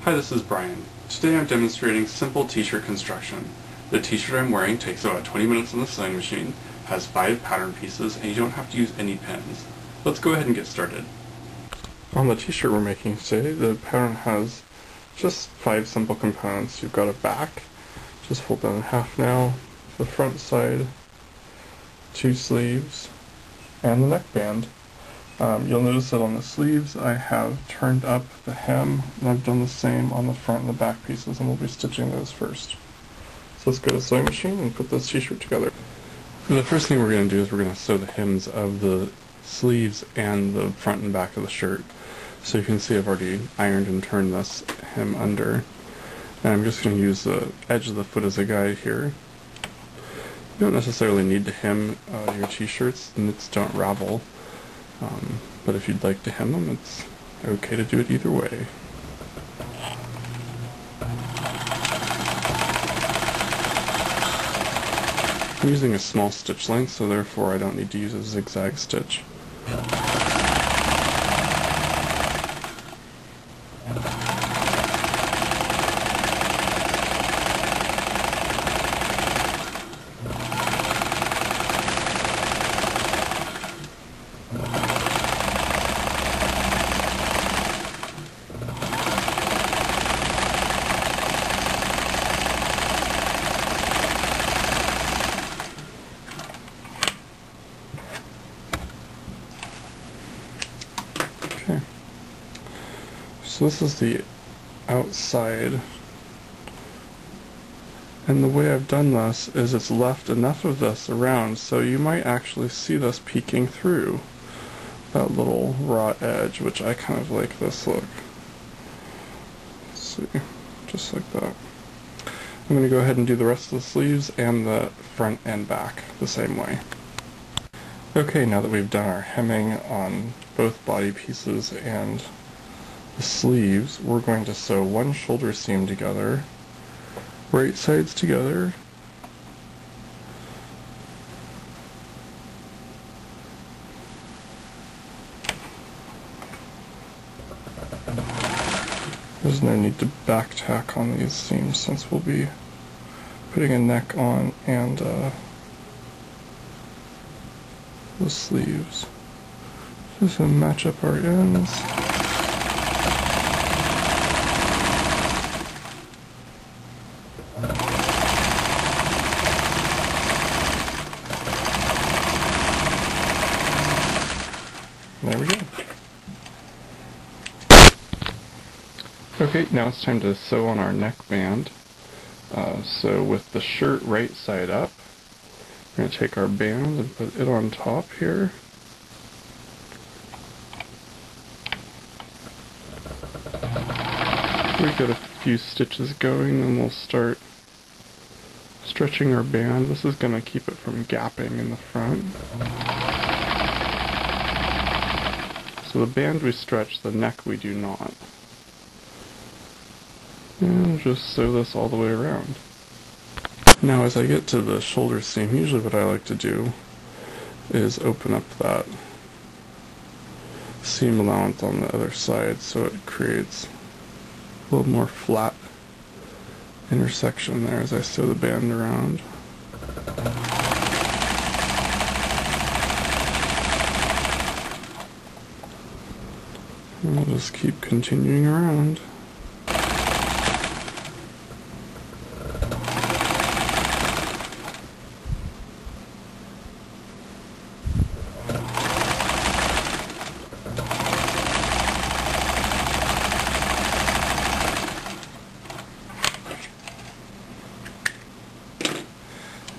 Hi, this is Brian. Today I'm demonstrating simple t-shirt construction. The t-shirt I'm wearing takes about 20 minutes on the sewing machine, has 5 pattern pieces, and you don't have to use any pins. Let's go ahead and get started. On the t-shirt we're making today, the pattern has just 5 simple components. You've got a back, just fold that in half now, the front side, 2 sleeves, and the neckband. You'll notice that on the sleeves I have turned up the hem, and I've done the same on the front and the back pieces, and we'll be stitching those first. So let's go to the sewing machine and put this t-shirt together. The first thing we're going to do is we're going to sew the hems of the sleeves and the front and back of the shirt. So you can see I've already ironed and turned this hem under, and I'm just going to use the edge of the foot as a guide here. You don't necessarily need to hem your t-shirts, the knits don't ravel. But if you'd like to hem them, it's okay to do it either way. I'm using a small stitch length, so therefore I don't need to use a zigzag stitch. Okay, so this is the outside, and the way I've done this is it's left enough of this around so you might actually see this peeking through that little raw edge, which I kind of like this look. Let's see, just like that. I'm going to go ahead and do the rest of the sleeves and the front and back the same way. Okay, now that we've done our hemming on both body pieces and the sleeves, we're going to sew one shoulder seam together, right sides together, there's no need to back tack on these seams since we'll be putting a neck on and the sleeves. Just to match up our ends. There we go. Okay, now it's time to sew on our neckband. So with the shirt right side up, we're going to take our band and put it on top here. We get a few stitches going, then we'll start stretching our band. This is going to keep it from gapping in the front. So the band we stretch, the neck we do not. And we'll just sew this all the way around. Now as I get to the shoulder seam, usually what I like to do is open up that seam allowance on the other side so it creates a little more flat intersection there as I sew the band around. And I'll just keep continuing around.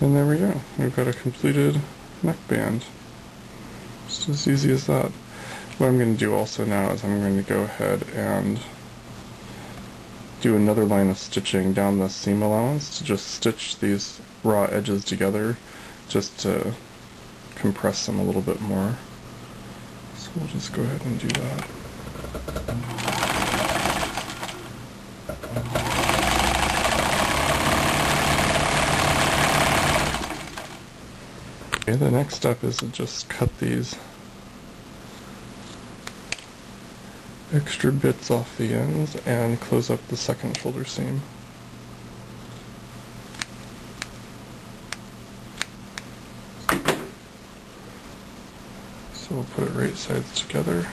And there we go. We've got a completed neckband. Just as easy as that. What I'm going to do also now is I'm going to go ahead and do another line of stitching down the seam allowance to just stitch these raw edges together just to compress them a little bit more. So we'll just go ahead and do that. Okay, the next step is to just cut these extra bits off the ends and close up the second shoulder seam. So we'll put it right sides together.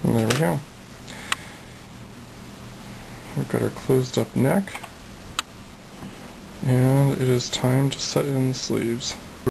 And there we go. We've got our closed up neck, and it is time to set in the sleeves.